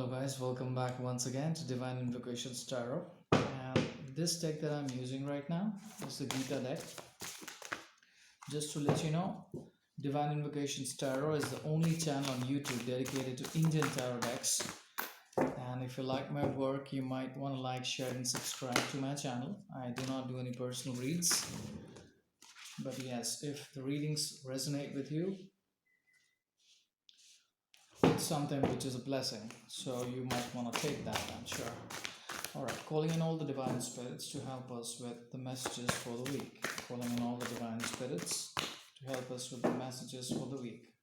guys, welcome back once again to Divine Invocations Tarot. And this deck that I'm using right now is the Gita deck. Just to let you know, Divine Invocations Tarot is the only channel on YouTube dedicated to Indian tarot decks. And if you like my work, you might want to like, share, and subscribe to my channel. I do not do any personal reads. But yes, if the readings resonate with you, it's something which is a blessing. So you might want to take that, I'm sure. Alright, calling in all the divine spirits to help us with the messages for the week. Calling in all the divine spirits to help us with the messages for the week.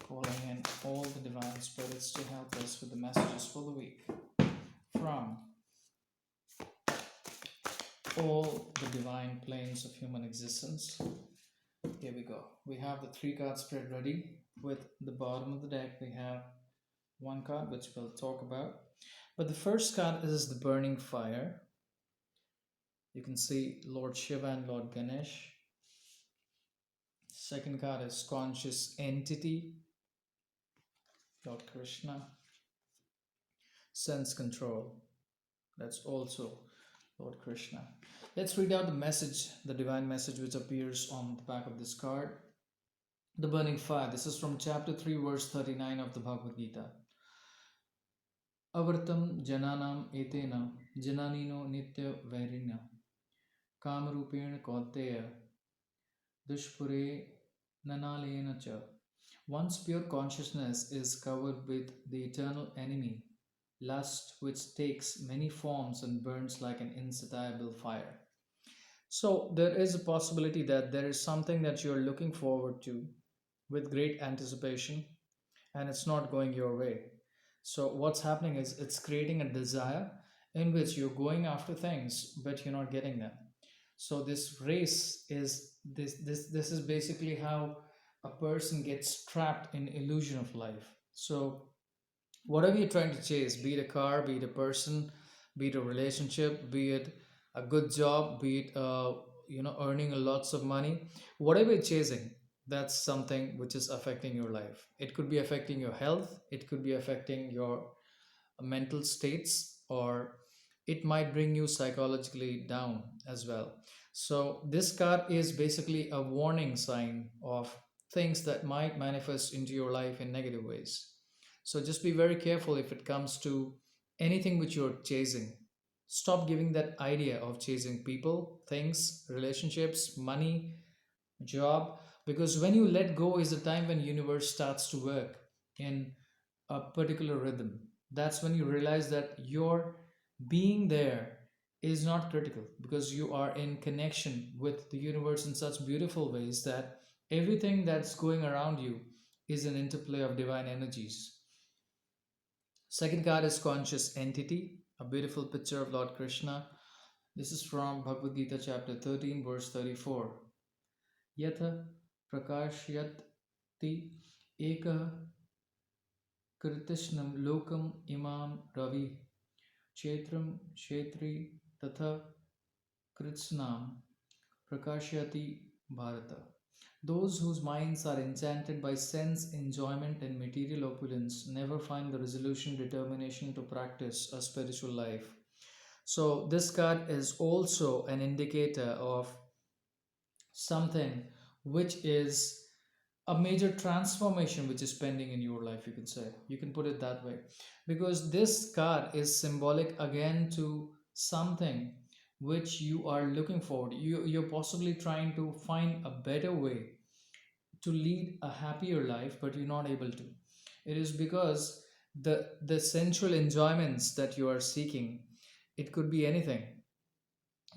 Calling in all the divine spirits to help us with the messages for the week. From all the divine planes of human existence. Here we go. We have the 3 card spread ready. With the bottom of the deck, we have 1 card which we'll talk about. But the first card is the burning fire. You can see Lord Shiva and Lord Ganesh. Second card is conscious entity, Lord Krishna. Sense control, that's also Lord Krishna. Let's read out the message, the divine message which appears on the back of this card. The burning fire. This is from chapter 3 verse 39 of the Bhagwat Gita. Avartam jananam etena jananino nitya vairina kamarupena kauteya dushpure nanalena cha. One's pure consciousness is covered with the eternal enemy, lust, which takes many forms and burns like an insatiable fire. So there is a possibility that there is something that you're looking forward to with great anticipation and it's not going your way. So what's happening is it's creating a desire in which you're going after things but you're not getting them. So this race is this is basically how a person gets trapped in illusion of life. So whatever you're trying to chase, be it a car, be it a person, be it a relationship, be it a good job, be it earning lots of money, whatever you're chasing, that's something which is affecting your life. It could be affecting your health, it could be affecting your mental states, or it might bring you psychologically down as well. So this card is basically a warning sign of things that might manifest into your life in negative ways. So just be very careful if it comes to anything which you're chasing. Stop giving that idea of chasing people, things, relationships, money, job, because when you let go is the time when universe starts to work in a particular rhythm. That's when you realize that your being there is not critical because you are in connection with the universe in such beautiful ways that everything that's going around you is an interplay of divine energies. Second card is conscious entity, a beautiful picture of Lord Krishna. This is from Bhagavad Gita chapter 13 verse 34. Yatha prakashyati ekah kritishnam lokam imam ravi kshetram kshetri tatha kritsnam prakashyati bharata. Those whose minds are enchanted by sense, enjoyment, and material opulence never find the resolution, determination to practice a spiritual life. So, this card is also an indicator of something which is a major transformation which is pending in your life, you can say. You can put it that way. Because this card is symbolic again to something which you are looking forward. You're possibly trying to find a better way to lead a happier life, but you're not able to. It is because the sensual enjoyments that you are seeking, it could be anything,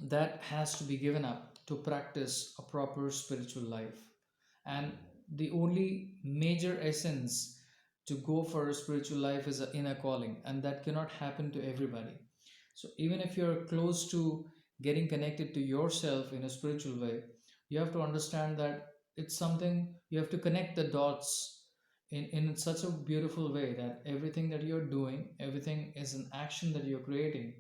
that has to be given up to practice a proper spiritual life. And the only major essence to go for a spiritual life is an inner calling, and that cannot happen to everybody. So even if you're close to getting connected to yourself in a spiritual way, you have to understand that it's something you have to connect the dots in such a beautiful way that everything that you're doing, everything is an action that you're creating,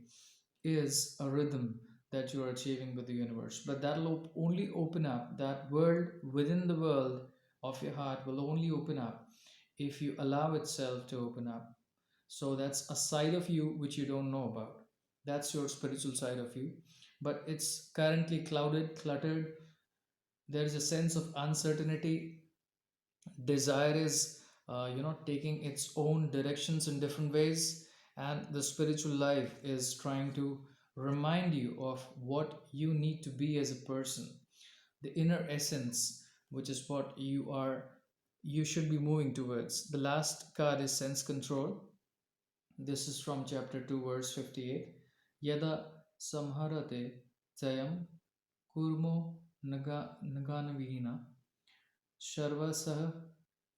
is a rhythm that you are achieving with the universe. But that'll only open up, that world within the world of your heart will only open up if you allow itself to open up. So that's a side of you which you don't know about. That's your spiritual side of you, but it's currently clouded, cluttered. There is a sense of uncertainty. Desire is taking its own directions in different ways, and the spiritual life is trying to remind you of what you need to be as a person, the inner essence, which is what you should be moving towards. The last card is sense control. This is from chapter 2 verse 58. Yada samharate jayam kurmo naganavihina sharvasah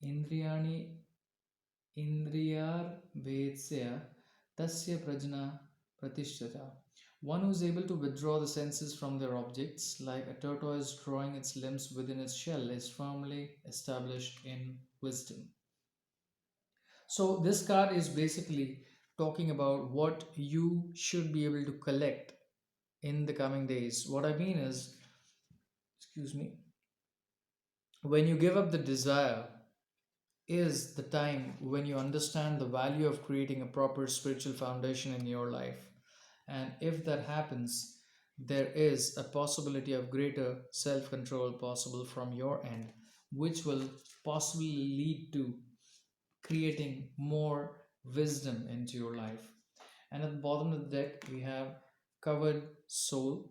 indriyani indriyarbhetsya tasya prajna pratishtata. One who is able to withdraw the senses from their objects, like a tortoise drawing its limbs within its shell, is firmly established in wisdom. So, this card is basically talking about what you should be able to collect in the coming days. What I mean is, excuse me, when you give up the desire, is the time when you understand the value of creating a proper spiritual foundation in your life. And if that happens, there is a possibility of greater self control possible from your end, which will possibly lead to creating more wisdom into your life. And at the bottom of the deck, we have covered soul.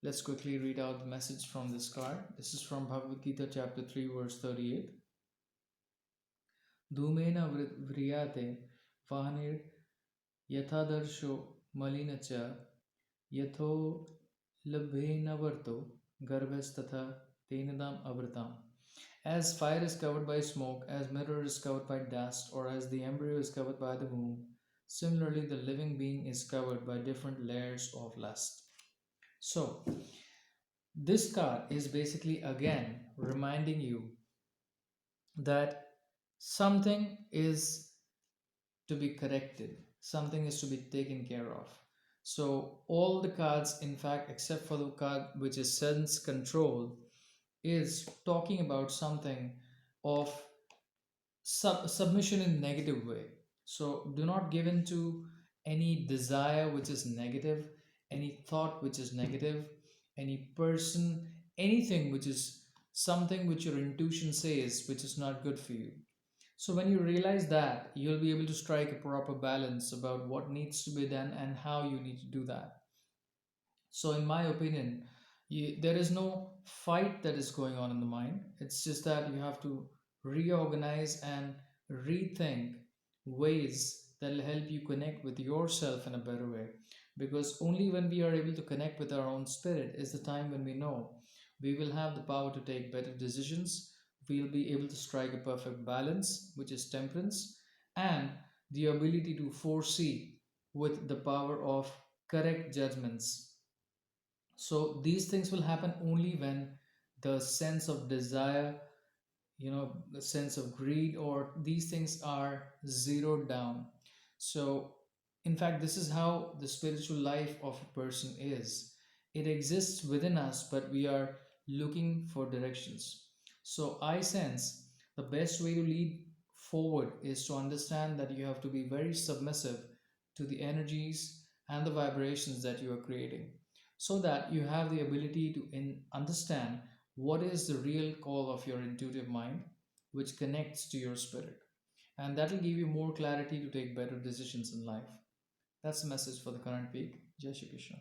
Let's quickly read out the message from this card. This is from Bhagavad Gita, chapter 3, verse 38. Dhumena vriyate vahanir yathadarsho malinacha yatho labhenavarto garbhastatha tenadam avritam. As fire is covered by smoke, as mirror is covered by dust, or as the embryo is covered by the womb, similarly the living being is covered by different layers of lust. So, this card is basically again reminding you that something is to be corrected, something is to be taken care of. So, all the cards, in fact, except for the card which is sense control, is talking about something of submission in negative way. So do not give in to any desire which is negative, any thought which is negative, any person, anything which is something which your intuition says which is not good for you. So when you realize that, you'll be able to strike a proper balance about what needs to be done and how you need to do that. So, in my opinion, there is no fight that is going on in the mind. It's just that you have to reorganize and rethink ways that will help you connect with yourself in a better way. Because only when we are able to connect with our own spirit is the time when we know we will have the power to take better decisions. We'll be able to strike a perfect balance, which is temperance, and the ability to foresee with the power of correct judgments. So these things will happen only when the sense of desire, the sense of greed, or these things are zeroed down. So in fact, this is how the spiritual life of a person is. It exists within us, but we are looking for directions. So I sense the best way to lead forward is to understand that you have to be very submissive to the energies and the vibrations that you are creating, so that you have the ability to understand what is the real call of your intuitive mind, which connects to your spirit. And that will give you more clarity to take better decisions in life. That's the message for the current week. Jai Shri Krishna.